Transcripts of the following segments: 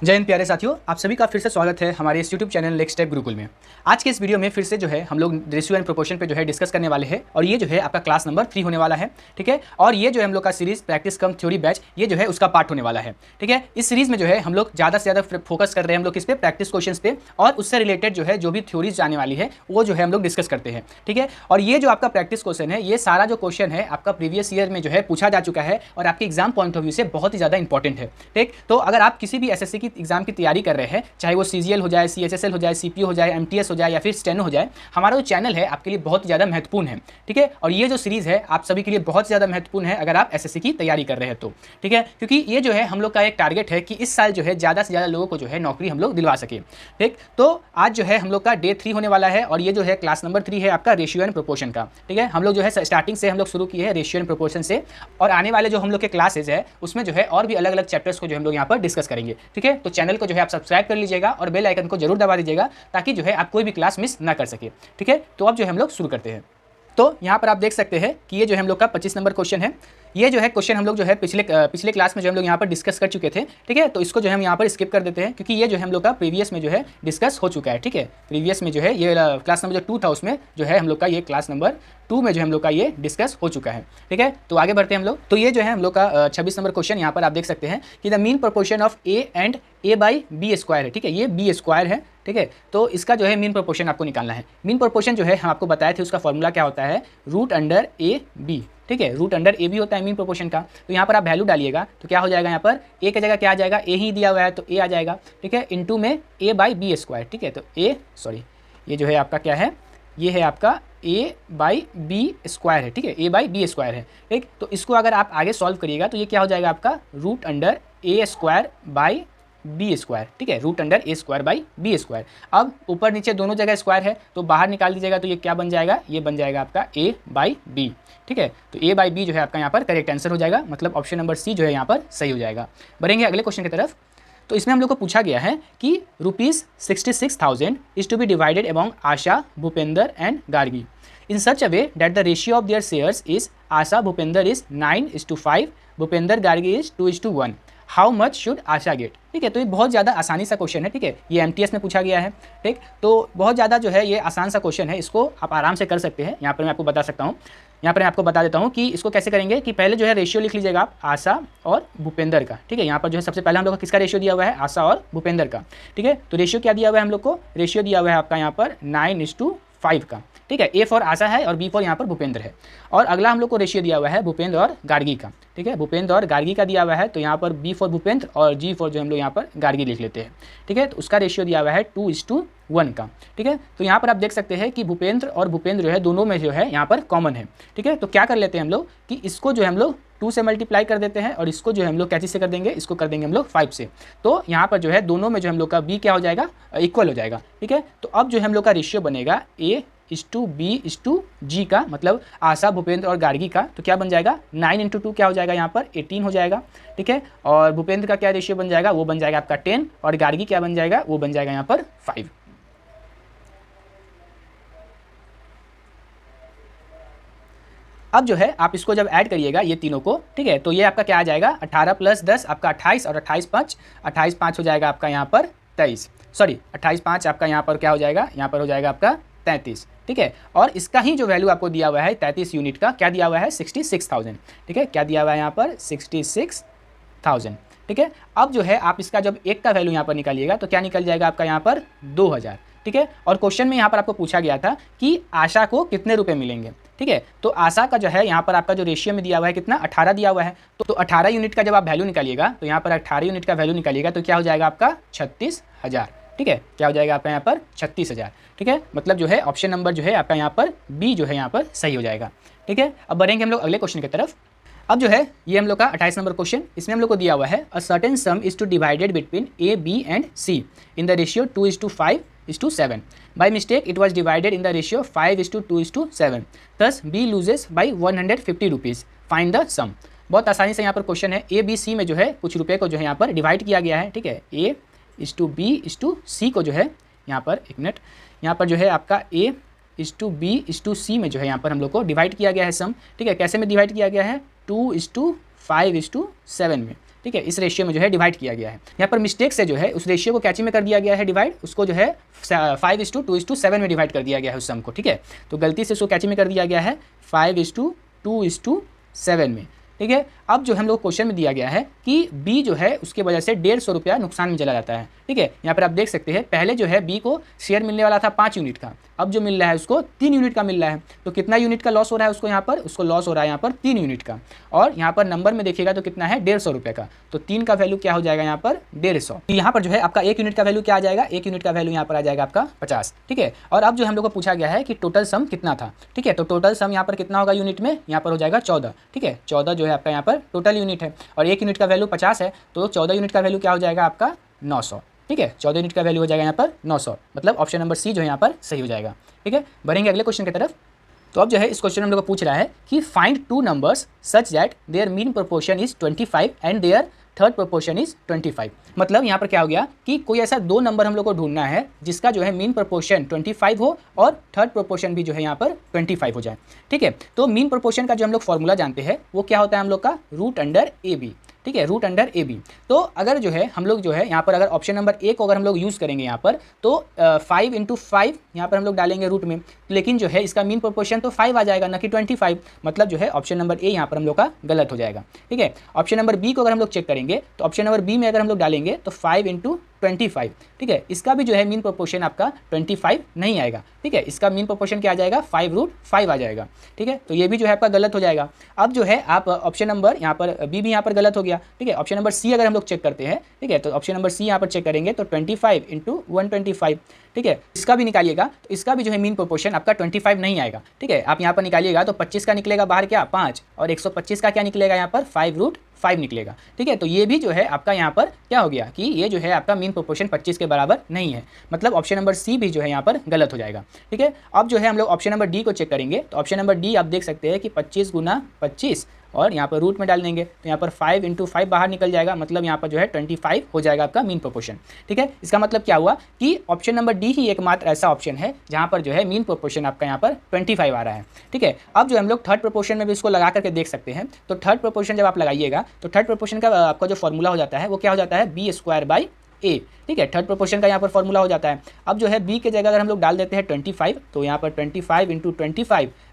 जय हिंद प्यारे साथियों, आप सभी का फिर से स्वागत है हमारे इस YouTube channel next step Gurukul में। आज के इस वीडियो में फिर से जो है हम लोग रेशियो एंड प्रोपोर्शन पे जो है डिस्कस करने वाले हैं और ये जो है आपका क्लास नंबर 3 होने वाला है। ठीक है, और ये जो है हम लोग का सीरीज प्रैक्टिस कम थ्योरी बैच ये जो है उसका पार्ट होने वाला है। ठीक है, इस सीरीज में जो है हम लोग ज़्यादा से ज़्यादा फोकस कर रहे हैं हम लोग किस पे, प्रैक्टिस क्वेश्चन पे, और उससे रिलेटेड जो है जो भी थ्योरीज आने वाली है वो जो है हम लोग डिस्कस करते हैं। ठीक है, और ये जो आपका प्रैक्टिस क्वेश्चन है, ये सारा जो क्वेश्चन है आपका प्रीवियस ईयर में जो है पूछा जा चुका है और आपके एग्जाम पॉइंट ऑफ व्यू से बहुत ही ज़्यादा इंपॉर्टेंट है। ठीक, तो अगर आप किसी भी एसएससी की एग्जाम की तैयारी कर रहे हैं, चाहे वो सीजीएल हो जाए, सीएचएसएल हो जाए, सीपीओ हो जाए, एमटीएस हो जाए या फिर स्टेनो हो जाए, हमारा जो चैनल है आपके लिए बहुत ज़्यादा महत्वपूर्ण है। ठीक है, और ये जो सीरीज़ है आप सभी के लिए बहुत ज़्यादा महत्वपूर्ण है अगर आप एसएससी की तैयारी कर रहे हैं तो। ठीक है, क्योंकि ये जो है हम लोग का एक टारगेट है कि इस साल जो है ज़्यादा से ज़्यादा लोगों को जो है नौकरी हम लोग दिलवा सके। ठीक, तो आज जो है हम लोग का डे 3 होने वाला है और ये जो है क्लास नंबर 3 है आपका रेशियो एंड प्रोपोर्शन का। ठीक है, हम लोग जो है स्टार्टिंग से हम लोग शुरू किए हैं रेशियो एंड प्रोपोर्शन से, और आने वाले जो हम लोग के क्लासेज है उसमें जो है और भी अलग अलग चैप्टर्स को जो हम लोग यहाँ पर डिस्कस करेंगे। ठीक है, तो चैनल को जो है आप सब्सक्राइब कर लीजिएगा और बेल आइकन को जरूर दबा दीजिएगा ताकि जो है आप कोई भी क्लास मिस ना कर सके। ठीक है, तो अब जो है हम लोग शुरू करते हैं। तो यहाँ पर आप देख सकते हैं कि ये जो है हम लोग का 25 नंबर क्वेश्चन है। ये जो है क्वेश्चन हम लोग जो है पिछले क्लास में जो हम लोग यहाँ पर डिस्कस कर चुके थे। ठीक है, तो इसको जो है हम यहाँ पर स्किप कर देते हैं क्योंकि ये जो है हम लोग का प्रीवियस में जो है डिस्कस हो चुका है। ठीक है, प्रीवियस में जो है ये क्लास नंबर जो 2 था उसमें जो है हम लोग का ये क्लास नंबर 2 में जो हम लोग का ये डिस्कस हो चुका है। ठीक है, तो आगे बढ़ते हैं हम लोग। तो ये जो है हम लोग का 26 नंबर क्वेश्चन यहाँ पर आप देख सकते हैं कि the mean proportion of a and a by b square है। ठीक है, ये बी स्क्वायर है। ठीक है, तो इसका जो है मीन प्रोपोर्शन आपको निकालना है। मीन प्रोपोर्शन जो है हम आपको बताए थे उसका फॉर्मूला क्या होता है, रूट अंडर ए बी। ठीक है, रूट अंडर ए बी होता है मीन प्रोपोर्शन का। तो यहाँ पर आप वैल्यू डालिएगा तो क्या हो जाएगा, यहाँ पर ए की जगह क्या आ जाएगा, ए ही दिया हुआ है तो ए आ जाएगा। ठीक है, इंटू में ए बाई बी स्क्वायर। ठीक है, तो ये जो है आपका क्या है, ये है आपका ए बाई बी स्क्वायर है। ठीक है, ए बाई बी स्क्वायर है। ठीक, तो इसको अगर आप आगे सॉल्व करिएगा तो ये क्या हो जाएगा आपका, root under a square by b square. ठीक है, root under a square by b square. अब ऊपर नीचे दोनों जगह स्क्वायर है तो बाहर निकाल दीजिएगा तो ये क्या बन जाएगा, ये बन जाएगा आपका ए बाई बी। ठीक है, तो ए बाई बी जो है आपका यहाँ पर करेक्ट आंसर हो जाएगा, मतलब ऑप्शन नंबर सी जो है यहाँ पर सही हो जाएगा। बढ़ेंगे अगले क्वेश्चन की तरफ। तो इसमें हम लोग को पूछा गया है कि ₹66,000 is to be divided among Asha, Bhupendra and Gargi in such a way that the ratio of their shares is Asha Bhupender is 9:5, Bhupender Gargi is 2:1. How much should Asha get? ठीक है, तो ये बहुत ज़्यादा आसानी सा क्वेश्चन है। ठीक है, ये एमटीएस में पूछा गया है। ठीक, तो बहुत ज़्यादा जो है ये आसान सा क्वेश्चन है, इसको आप आराम से कर सकते हैं। यहाँ पर मैं आपको बता सकता हूँ, यहाँ पर मैं आपको बता देता हूँ कि इसको कैसे करेंगे कि पहले जो है रेशियो लिख लीजिएगा आप आशा और भूपेंद्र का। ठीक है, यहाँ पर जो है सबसे पहले हम लोग का किसका रेशियो दिया हुआ है, आशा और भूपेंद्र का। ठीक है, तो रेशियो क्या दिया हुआ है हम लोग को, रेशियो दिया हुआ है आपका यहाँ पर 9:5 का। ठीक है, ए फॉर आशा है और बी फॉर यहाँ पर भूपेंद्र है। और अगला हम लोग को रेशियो दिया हुआ है भूपेंद्र और गार्गी का। ठीक है, भूपेंद्र और गार्गी का दिया हुआ है तो यहाँ पर बी फॉर भूपेंद्र और जी फॉर जो हम लोग यहाँ पर गार्गी लिख लेते हैं। ठीक है, तो उसका रेशियो दिया हुआ है 2:1 का। ठीक है, तो यहाँ पर आप देख सकते हैं कि भूपेंद्र और भूपेंद्र जो है दोनों में जो है यहाँ पर कॉमन है। ठीक है, तो क्या कर लेते हैं हम लोग कि इसको जो है हम लोग 2 से मल्टीप्लाई कर देते हैं और इसको जो है हम लोग क्या चीज़ से कर देंगे, इसको कर देंगे हम लोग 5 से। तो यहाँ पर जो है दोनों में जो हम लोग का बी क्या हो जाएगा, इक्वल हो जाएगा। ठीक है, तो अब जो है हम लोग का रेशियो बनेगा A:B:G का, मतलब आशा, भूपेंद्र और गार्गी का। तो क्या बन जाएगा, 9 × 2 क्या हो जाएगा, यहाँ पर 18 हो जाएगा। ठीक है, और भूपेंद्र का क्या रेशियो बन जाएगा, वो बन जाएगा आपका 10 और गार्गी क्या बन जाएगा, वो बन जाएगा यहाँ पर 5। अब जो है आप इसको जब ऐड करिएगा ये तीनों को, ठीक है, तो ये आपका क्या आ जाएगा, 18 + 10 आपका 28 और 28 5 हो जाएगा आपका यहाँ पर 23, सॉरी 28 5 आपका यहाँ पर क्या हो जाएगा, यहाँ पर हो जाएगा आपका 33। ठीक है, और इसका ही जो वैल्यू आपको दिया हुआ है 33 यूनिट का, क्या दिया हुआ है, 66,000। ठीक है, क्या दिया हुआ है यहाँ पर, 66,000। ठीक है, अब जो है आप इसका जब एक का वैल्यू यहाँ पर निकालिएगा तो क्या निकल जाएगा आपका यहाँ पर 2,000। ठीक है, और क्वेश्चन में यहाँ पर आपको पूछा गया था कि आशा को कितने रुपए मिलेंगे। ठीक है, तो आशा का जो है यहाँ पर आपका जो रेशियो में दिया हुआ है कितना, 18 दिया हुआ है। तो 18 यूनिट का जब आप वैल्यू निकालिएगा तो यहाँ पर 18 यूनिट का वैल्यू निकालिएगा तो क्या हो जाएगा आपका 36,000। ठीक है, क्या हो जाएगा आपका यहाँ पर 36,000। ठीक है, मतलब जो है ऑप्शन नंबर जो है आपका यहाँ पर बी जो है यहाँ पर सही हो जाएगा। ठीक है, अब बढ़ेंगे हम लोग अगले क्वेश्चन की तरफ। अब जो है ये हम लोग का 28 नंबर क्वेश्चन, इसमें हम लोग को दिया हुआ है a certain sum is to divided between A, B and C in the ratio 2:5:7. By mistake, it was divided in the ratio 5:2:7. Thus, B loses by 150 rupees. Find the sum. बहुत आसानी से यहाँ पर क्वेश्चन है, A B C में जो है कुछ रुपए को जो है यहाँ पर डिवाइड किया गया है। ठीक है, A:B:C को जो है यहाँ पर, एक मिनट, यहाँ पर जो है आपका A:B:C में जो है यहाँ पर हम लोग को डिवाइड किया गया है सम। ठीक है, कैसे में डिवाइड किया गया है, 2:5:7 में। ठीक है, इस रेशियो में जो है डिवाइड किया गया है। यहाँ पर मिस्टेक से जो है उस रेशियो को कैची में कर दिया गया है डिवाइड, उसको जो है 5:2:7 में डिवाइड कर दिया गया है उस सम को। ठीक है, तो गलती से उसको कैची में कर दिया गया है 5:2:7 में। ठीक है, अब जो हम लोग क्वेश्चन में दिया गया है कि बी जो है उसके वजह से 150 रुपया नुकसान में चला जाता है। ठीक है, यहाँ पर आप देख सकते हैं पहले जो है बी को शेयर मिलने वाला था 5 यूनिट का, अब जो मिल रहा है उसको 3 यूनिट का मिल रहा है। तो कितना यूनिट का लॉस हो रहा है उसको यहाँ पर, उसको लॉस हो रहा है यहाँ पर 3 यूनिट का। और यहाँ पर नंबर में देखिएगा तो कितना है 150 रुपये का, तो 3 का वैल्यू क्या हो जाएगा यहाँ पर 150। यहाँ पर जो है आपका 1 यूनिट का वैल्यू क्या आ जाएगा, 1 यूनिट का वैल्यू यहाँ पर आ जाएगा आपका 50। ठीक है, और अब जो हम लोग को पूछा गया है कि टोटल सम कितना था। ठीक है, तो टोटल सम यहाँ पर कितना होगा यूनिट में, यहाँ पर हो जाएगा 14। ठीक है, 14 जो है आपका यहाँ पर टोटल यूनिट है और 1 यूनिट का वैल्यू 50 है, तो 14 यूनिट का वैल्यू क्या हो जाएगा आपका 900। ठीक है, 14 यूनिट का वैल्यू हो जाएगा यहाँ पर 900, मतलब ऑप्शन नंबर सी जो है यहाँ पर सही हो जाएगा। ठीक है, बढ़ेंगे अगले क्वेश्चन की तरफ। तो अब जो है इस क्वेश्चन में हम लोग को पूछ रहा है कि find 2 numbers such that there mean proportion is 25 and there third proportion is 25। मतलब यहाँ पर क्या हो गया कि कोई ऐसा 2 नंबर हम लोग को ढूंढना है जिसका जो है मीन प्रोपोर्शन 25 हो और थर्ड प्रोपोर्शन भी जो है यहाँ पर 25 हो जाए। ठीक है, तो मीन प्रोपोर्शन का जो हम लोग फॉर्मूला जानते हैं वो क्या होता है हम लोग का, √√AB। ठीक है, √√AB। तो अगर जो है हम लोग जो है यहाँ पर अगर ऑप्शन नंबर ए को अगर हम लोग यूज़ करेंगे यहाँ पर, तो 5 × 5 यहाँ पर हम लोग डालेंगे रूट में, लेकिन जो है इसका मीन प्रोपोर्शन तो 5 आ जाएगा ना कि 25। मतलब जो है ऑप्शन नंबर ए यहाँ पर हम लोग का गलत हो जाएगा। ठीक है, ऑप्शन नंबर बी को अगर हम लोग चेक करेंगे तो ऑप्शन नंबर बी में अगर हम लोग डालेंगे तो 5 × 25। ठीक है, इसका भी जो है मीन प्रोपोर्शन आपका 25 नहीं आएगा। ठीक है, इसका मीन प्रोपोर्शन क्या आ जाएगा 5√5 आ जाएगा। ठीक है, तो ये भी जो है आपका गलत हो जाएगा। अब जो है आप ऑप्शन नंबर यहाँ पर बी भी यहाँ पर गलत हो गया। ठीक है, ऑप्शन नंबर सी अगर हम लोग चेक करते हैं, ठीक है, तो ऑप्शन नंबर सी यहाँ पर चेक करेंगे तो 25 × 125। ठीक है, इसका भी निकालिएगा तो इसका भी जो है मीन प्रोपोर्शन आपका 25 नहीं आएगा। ठीक है, आप यहाँ पर निकालिएगा तो 25 का निकलेगा बाहर क्या 5 और 125 का क्या निकलेगा यहाँ पर 5√5 निकलेगा। ठीक है, तो ये भी जो है आपका यहाँ पर क्या हो गया कि ये जो है आपका मीन प्रोपोर्शन 25 के बराबर नहीं है। मतलब ऑप्शन नंबर सी भी जो है यहाँ पर गलत हो जाएगा। ठीक है, अब जो है हम लोग ऑप्शन नंबर डी को चेक करेंगे तो ऑप्शन नंबर डी आप देख सकते हैं कि 25 × 25 और यहाँ पर रूट में डाल देंगे तो यहाँ पर 5 × 5 बाहर निकल जाएगा। मतलब यहाँ पर जो है 25 हो जाएगा आपका मीन प्रोपोर्शन। ठीक है, इसका मतलब क्या हुआ कि ऑप्शन नंबर डी ही एकमात्र ऐसा ऑप्शन है जहाँ पर जो है मीन प्रोपोर्शन आपका यहाँ पर 25 आ रहा है। ठीक है, अब जो हम लोग थर्ड प्रोपोर्शन में भी इसको लगा करके देख सकते हैं। तो थर्ड प्रोपोर्शन जब आप लगाइएगा तो थर्ड प्रोपोर्शन का आपका जो फॉर्मूला हो जाता है वो क्या हो जाता है B²/A। ठीक है, थर्ड प्रोपोर्शन का यहाँ पर फॉर्मूला हो जाता है। अब जो है बी के जगह अगर हम लोग डाल देते हैं 25 तो यहाँ पर 25 ×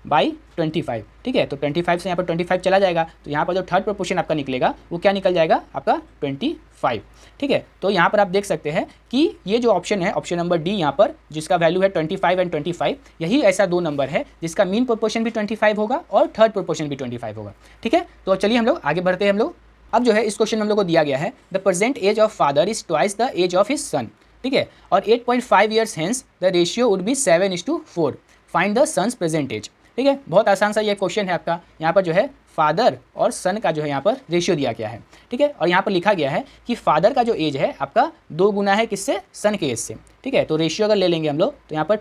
25/25। ठीक है, तो 25 से यहाँ पर 25 चला जाएगा तो यहाँ पर जो थर्ड प्रोपोर्शन आपका निकलेगा वो क्या निकल जाएगा आपका 25। ठीक है, तो यहाँ पर आप देख सकते हैं कि ये जो ऑप्शन है ऑप्शन नंबर डी यहाँ पर जिसका वैल्यू है 25 और 25, यही ऐसा 2 नंबर है जिसका मीन प्रोपोर्शन भी 25 होगा और थर्ड प्रोपोर्शन भी 25 होगा। ठीक है, तो चलिए हम लोग आगे बढ़ते हैं हम लोग। अब जो है इस क्वेश्चन में हम लोग को दिया गया है the present age of father is twice the age of his son. ठीक है, और 8.5 years hence the ratio would be 7:4। Find the son's present age. ठीक है, बहुत आसान सा ये क्वेश्चन है आपका। यहाँ पर जो है फादर और सन का जो है यहाँ पर रेशियो दिया गया है। ठीक है, और यहाँ पर लिखा गया है कि फादर का जो एज है आपका 2 गुना है किससे, सन के एज से। ठीक है, तो रेशियो अगर ले लेंगे हम लोग तो यहाँ पर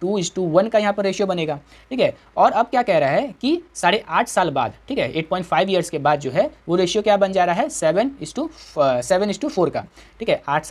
2:1 का यहाँ पर रेशियो बनेगा। ठीक है, और अब क्या कह रहा है कि 8.5 साल बाद, ठीक है 8.5 ईयर्स के बाद जो है वो रेशियो क्या बन जा रहा है 7:4 का। ठीक है, 8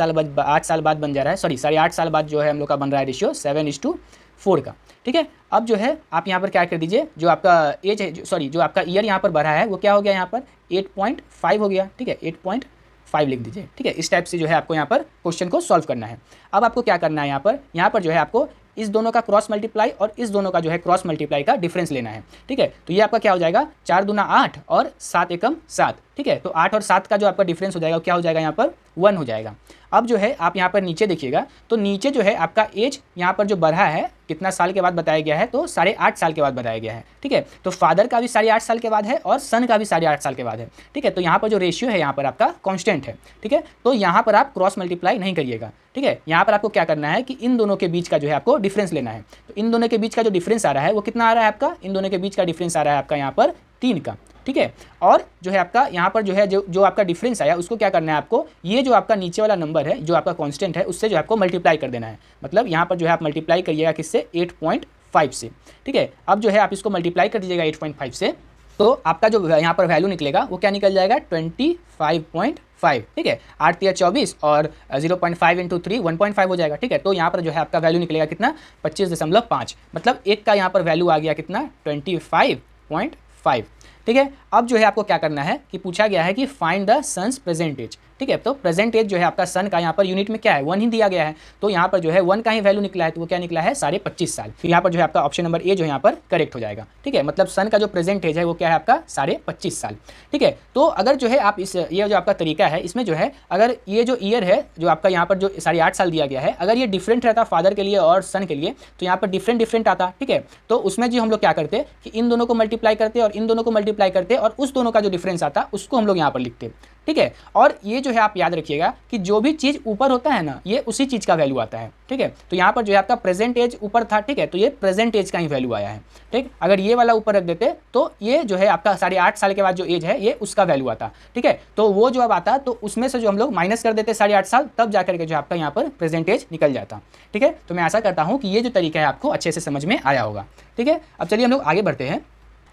साल बाद बन जा रहा है, सॉरी 8.5 साल बाद जो है हम लोग का बन रहा है रेशियो 7:4 का। ठीक है, अब जो है आप यहाँ पर क्या कर दीजिए, जो आपका एज है सॉरी जो आपका ईयर यहाँ पर बढ़ा है वो क्या हो गया यहाँ पर 8.5 हो गया। ठीक है, 8.5 लिख दीजिए। ठीक है, इस टाइप से जो है आपको यहाँ पर क्वेश्चन को सॉल्व करना है। अब आपको क्या करना है यहाँ पर जो है आपको इस दोनों का क्रॉस मल्टीप्लाई और इस दोनों का जो है क्रॉस मल्टीप्लाई का डिफरेंस लेना है। ठीक है, तो ये आपका क्या हो जाएगा 4 दूना 8 और 7 एकम 7। ठीक है, तो 8 और 7 का जो आपका डिफरेंस हो जाएगा क्या हो जाएगा यहाँ पर 1 हो जाएगा। अब जो है आप यहाँ पर नीचे देखिएगा तो नीचे जो है आपका एज यहाँ पर जो बढ़ा है कितना साल के बाद बताया गया है तो 8.5 साल के बाद बताया गया है। ठीक है, तो फादर का भी 8.5 साल के बाद है और सन का भी 8.5 साल के बाद है। ठीक है, तो यहाँ पर जो रेशियो है यहाँ पर आपका कांस्टेंट है। ठीक है, तो यहाँ पर आप क्रॉस मल्टीप्लाई नहीं करिएगा। ठीक है, यहाँ पर आपको क्या करना है कि इन दोनों के बीच का जो है आपको डिफरेंस लेना है। तो इन दोनों के बीच का जो डिफरेंस आ रहा है वो कितना आ रहा है आपका, इन दोनों के बीच का डिफरेंस आ रहा है आपका यहाँ पर 3 का। ठीक है, और जो है आपका यहाँ पर जो है जो आपका डिफरेंस आया उसको क्या करना है आपको, ये जो आपका नीचे वाला नंबर है जो आपका कांस्टेंट है उससे जो आपको मल्टीप्लाई कर देना है। मतलब यहाँ पर जो है आप मल्टीप्लाई करिएगा किससे 8.5 से। ठीक है, अब जो है आप इसको मल्टीप्लाई कर दीजिएगा 8.5 से तो आपका जो यहाँ पर वैल्यू निकलेगा वो क्या निकल जाएगा 25.5। ठीक है, 8 × 24 और 0.5 × 3 1.5 हो जाएगा। ठीक है, तो यहाँ पर जो है आपका वैल्यू निकलेगा कितना 25.5। मतलब एक का यहाँ पर वैल्यू आ गया कितना 25.5। ठीक है। अब जो है आपको क्या करना है कि पूछा गया है कि find the son's present age. ठीक है, तो प्रेजेंट एज जो है आपका सन का यहाँ पर यूनिट में क्या है 1 ही दिया गया है, तो यहाँ पर जो है 1 का ही वैल्यू निकला है, तो वो क्या निकला है 25.5 साल। तो यहाँ पर जो है आपका ऑप्शन नंबर ए जो है यहाँ पर करेक्ट हो जाएगा। ठीक है, मतलब सन का जो प्रेजेंट एज है वो क्या है आपका 25.5 साल। ठीक है, तो अगर जो है आप इस ये जो आपका तरीका है इसमें जो है अगर ये जो ईयर है जो आपका यहाँ पर जो 8.5 साल दिया गया है, अगर ये डिफरेंट रहता फादर के लिए और सन के लिए तो यहाँ पर डिफरेंट आता। ठीक है, तो उसमें जो हम लोग क्या करते कि इन दोनों को मल्टीप्लाई करते और इन दोनों को मल्टीप्लाई करते और उस दोनों का जो डिफरेंस आता उसको हम लोग यहाँ पर लिखते। ठीक है, और ये जो है आप याद रखिएगा कि जो भी चीज़ ऊपर होता है ना ये उसी चीज़ का वैल्यू आता है। ठीक है, तो यहाँ पर जो है आपका प्रेजेंट एज ऊपर था, ठीक है, तो ये प्रेजेंट एज का ही वैल्यू आया है। ठीक, अगर ये वाला ऊपर रख देते तो ये जो है आपका 8.5 साल के बाद जो एज है ये उसका वैल्यू आता। ठीक है, तो वो जो अब आता तो उसमें से जो हम लोग माइनस कर देते 8.5 साल, तब जाकर के जो आपका यहाँ पर प्रेजेंट एज निकल जाता। ठीक है, तो मैं आशा करता हूँ कि ये जो तरीका है आपको अच्छे से समझ में आया होगा। ठीक है, अब चलिए हम लोग आगे बढ़ते हैं।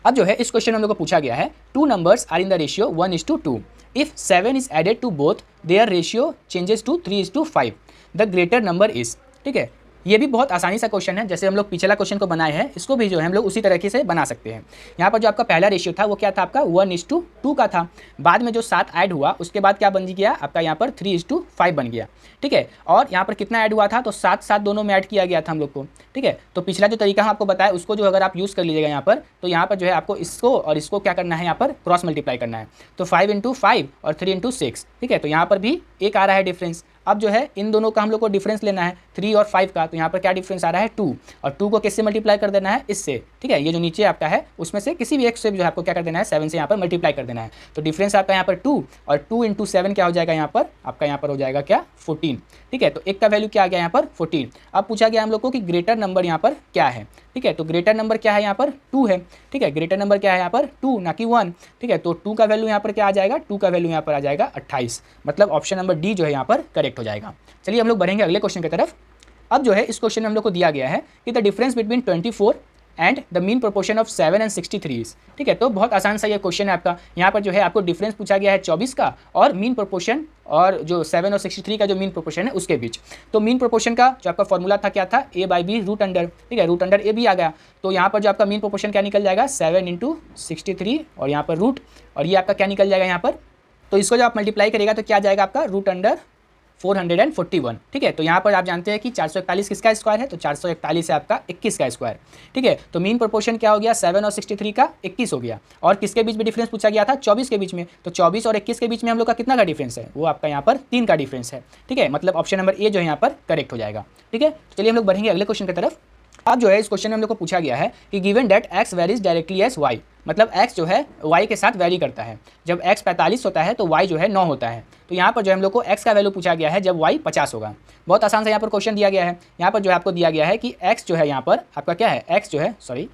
अब जो है इस क्वेश्चन में हम लोग को पूछा गया है 2 numbers are in the ratio 1:2। If 7 is added to both their ratio changes to 3:5, the greater number is. ठीक है, ये भी बहुत आसानी सा क्वेश्चन है, जैसे हम लोग पिछला क्वेश्चन को बनाए हैं इसको भी जो है हम लोग उसी तरीके से बना सकते हैं। यहाँ पर जो आपका पहला रेशियो था वो क्या था आपका 1:2 का था, बाद में जो 7 ऐड हुआ उसके बाद क्या बन गया आपका यहाँ पर 3:5 बन गया। ठीक है, और यहाँ पर कितना ऐड हुआ था तो 7 दोनों में ऐड किया गया था हम लोग को। ठीक है, तो पिछला जो तरीका हम आपको बताया उसको जो अगर आप यूज़ कर लीजिएगा यहाँ पर, तो यहाँ पर जो है आपको इसको और इसको क्या करना है यहाँ पर क्रॉस मल्टीप्लाई करना है, तो 5 और 3 ठीक है, तो यहाँ पर भी एक आ रहा है डिफरेंस। अब जो है इन दोनों का हम लोग को डिफरेंस लेना है 3 और 5 का, तो यहाँ पर क्या डिफरेंस आ रहा है 2, और 2 को किससे मल्टीप्लाई कर देना है इससे। ठीक है, ये जो नीचे आपका है उसमें से किसी भी एक से जो है आपको क्या कर देना है 7 से यहाँ पर मल्टीप्लाई कर देना है, तो डिफरेंस आपका यहाँ पर 2 और 2 × 7 क्या हो जाएगा यहाँ पर आपका यहाँ पर हो जाएगा क्या 14। ठीक है, तो एक का वैल्यू क्या आ गया यहाँ पर 14। अब पूछा गया हम लोग को कि ग्रेटर नंबर यहाँ पर क्या है। ठीक है, तो ग्रेटर नंबर क्या है यहाँ पर 2 है। ठीक है, ग्रेटर नंबर क्या है यहाँ पर 2 ना कि 1। ठीक है, तो 2 का वैल्यू यहाँ पर क्या आ जाएगा 2 का वैल्यू यहाँ पर आ जाएगा 28, मतलब ऑप्शन नंबर डी जो है यहाँ पर करेक्ट हो जाएगा। चलिए हम लोग बढ़ेंगे अगले क्वेश्चन की तरफ। अब जो है इस क्वेश्चन में हम लोग को दिया गया है कि the difference between 24 and the mean proportion of 7 and 63। ठीक है, तो बहुत आसान सा ये क्वेश्चन है आपका। यहाँ पर जो है आपको डिफरेंस पूछा गया है 24 का और मीन प्रोपोर्शन और जो 7 और 63 का जो मीन प्रोपोर्शन है उसके बीच। तो मीन प्रोपोर्शन का जो आपका फॉर्मूला था क्या था a/b रूट अंडर। ठीक है, रूट अंडर ए भी आ गया, तो यहाँ पर जो आपका मीन प्रोपोर्शन क्या निकल जाएगा 7 × 63 और यहाँ पर रूट, और ये आपका क्या निकल जाएगा यहाँ पर, तो इसको जब आप मल्टीप्लाई करेगा तो क्या जाएगा आपका रूट अंडर 441। ठीक है, तो यहाँ पर आप जानते हैं कि 441 किसका स्क्वायर है, तो 441 है आपका 21 का स्क्वायर। ठीक है, तो मीन प्रोपोर्शन क्या हो गया 7 और 63 का 21 हो गया, और किसके बीच में डिफरेंस पूछा गया था 24 के बीच में, तो 24 और 21 के बीच में हम लोग का कितना का डिफरेंस है वो आपका यहाँ पर 3 का डिफरेंस है। ठीक है, मतलब ऑप्शन नंबर ए जो है यहाँ पर करेक्ट हो जाएगा। ठीक है, तो चलिए हम लोग बढ़ेंगे अगले क्वेश्चन की तरफ। अब जो है इस क्वेश्चन में हम लोग को पूछा गया है कि given that x varies directly as y, मतलब x जो है y के साथ वेरी करता है। जब x 45 होता है तो y जो है 9 होता है। तो यहाँ पर जो है हम लोग को x का वैल्यू पूछा गया है जब y 50 होगा। बहुत आसान से यहाँ पर क्वेश्चन दिया गया है। यहाँ पर जो है आपको दिया गया है कि x जो है यहाँ पर आपका क्या है, x जो है सॉरी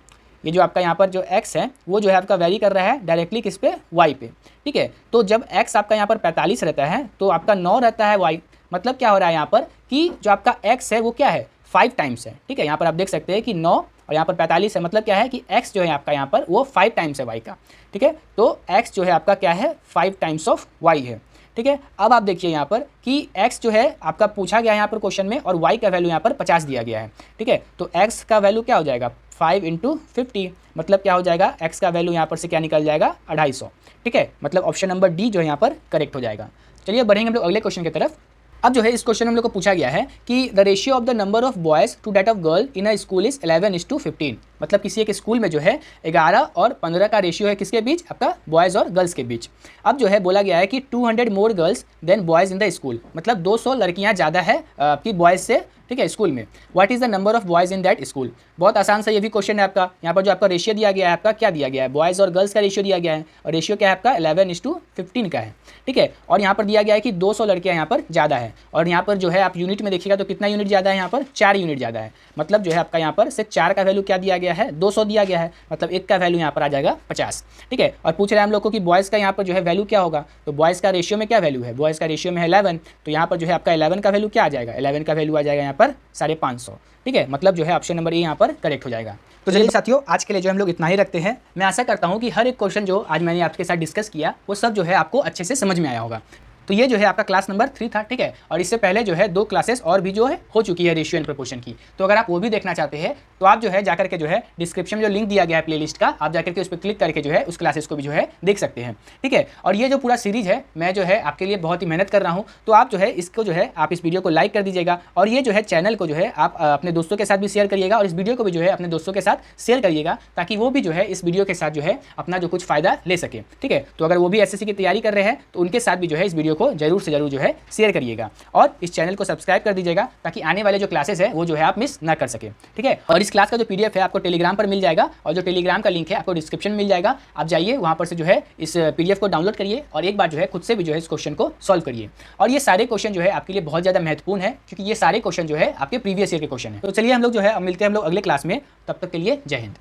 ये जो आपका यहाँ पर जो x है वो जो है आपका वेरी कर रहा है डायरेक्टली किस पे y पे। ठीक है, तो जब x आपका यहाँ पर 45 रहता है तो आपका 9 रहता है y, मतलब क्या हो रहा है यहाँ पर कि जो आपका x है वो क्या है 5 टाइम्स है। ठीक है, यहाँ पर आप देख सकते हैं कि 9 और यहाँ पर 45 है, मतलब क्या है कि x जो है आपका यहाँ पर वो 5 टाइम्स है y का। ठीक है, तो x जो है आपका क्या है 5 टाइम्स ऑफ y है। ठीक है, अब आप देखिए यहाँ पर कि x जो है आपका पूछा गया है यहाँ पर क्वेश्चन में, और y का वैल्यू यहाँ पर 50 दिया गया है। ठीक है, तो x का वैल्यू क्या हो जाएगा 5 × 50, मतलब क्या हो जाएगा x का वैल्यू यहाँ पर से क्या निकल जाएगा 250। ठीक है, मतलब ऑप्शन नंबर डी जो है यहाँ पर करेक्ट हो जाएगा। चलिए बढ़ेंगे हम लोग अगले क्वेश्चन की तरफ। अब जो है इस क्वेश्चन में हम लोग को पूछा गया है कि the ratio of the number of boys to that of girl in a school is 11:15, मतलब किसी एक स्कूल में जो है 11 और 15 का रेशियो है किसके बीच आपका बॉयज़ और गर्ल्स के बीच। अब जो है बोला गया है कि 200 more girls than boys in the school, मतलब 200 लड़कियां ज़्यादा है आपकी बॉयज़ से। ठीक है, स्कूल में what is the number of boys in that school. बहुत आसान सा ये भी क्वेश्चन है आपका। यहाँ पर जो आपका रेशियो दिया गया है आपका क्या दिया गया है बॉयज़ और गर्ल्स का रेशियो दिया गया है, और रेशियो क्या है आपका 11:15 का है। ठीक है, और यहाँ पर दिया गया है कि 200 लड़कियाँ यहाँ पर ज़्यादा है, और यहाँ पर जो है आप यूनिट में देखिएगा तो कितना यूनिट ज़्यादा है यहाँ पर 4 यूनिट ज़्यादा है, मतलब जो है आपका यहाँ पर से 4 का वैल्यू क्या दिया गया है 200 दिया गया है, मतलब एक का वैल्यू यहाँ पर आ जाएगा 50। ठीक है, और पूछ रहे हैं हम लोग को कि बॉयज़ का यहाँ पर जो है वैल्यू क्या होगा, तो बॉयज़ का रेशियो में क्या वैल्यू है, बॉयज़ का रेशियो में है 11, तो यहाँ पर जो है आपका 11 का वैल्यू क्या आ जाएगा 11 का वैल्यू आ जाएगा यहाँ पर 550। ठीक है, मतलब जो है ऑप्शन नंबर ए यहाँ पर करेक्ट हो जाएगा। तो चलिए साथियों आज के लिए जो हम लोग इतना ही रखते हैं। मैं आशा करता हूँ कि हर एक क्वेश्चन जो आज मैंने आपके साथ डिस्कस किया वो सब जो है आपको अच्छे से समझ में आया होगा। तो ये जो है आपका क्लास नंबर 3 था, ठीक है। और इससे पहले जो है 2 क्लासेस और भी जो है हो चुकी है रेशियो एंड प्रोपोर्शन की। तो अगर आप वो भी देखना चाहते हैं तो आप जो है जाकर के जो है डिस्क्रिप्शन में जो लिंक दिया गया है प्लेलिस्ट का, आप जाकर के उस पर क्लिक करके जो है उस क्लासेस को भी जो है देख सकते हैं, ठीक है। और ये जो पूरा सीरीज है मैं जो है आपके लिए बहुत ही मेहनत कर रहा हूँ, तो आप जो है इसको जो है आप इस वीडियो को लाइक कर दीजिएगा और ये जो है चैनल को जो है आप अपने दोस्तों के साथ भी शेयर करिएगा और इस वीडियो को भी जो है अपने दोस्तों के साथ शेयर करिएगा, ताकि वो भी जो है इस वीडियो के साथ जो है अपना जो कुछ फायदा ले सके, ठीक है। तो अगर वो भी एसएससी की तैयारी कर रहे हैं तो उनके साथ भी जो है इस वीडियो को जरूर से जरूर जो है शेयर करिएगा और इस चैनल को सब्सक्राइब कर दीजिएगा, ताकि आने वाले जो क्लासेस है वो जो है आप मिस ना कर सके, ठीक है। और इस क्लास का जो पीडीएफ है आपको टेलीग्राम पर मिल जाएगा और जो टेलीग्राम का लिंक है आपको डिस्क्रिप्शन में मिल जाएगा। आप जाइए वहाँ पर से जो है इस पीडीएफ को डाउनलोड करिए और एक बार जो है खुद से भी जो है इस क्वेश्चन को सॉल्व करिए। और ये सारे क्वेश्चन जो है आपके लिए बहुत ज़्यादा महत्वपूर्ण है, क्योंकि ये सारे क्वेश्चन जो है आपके प्रीवियस ईयर के क्वेश्चन है। तो चलिए हम लोग जो है मिलते हैं हम लोग अगले क्लास में, तब तक के लिए जय हिंद।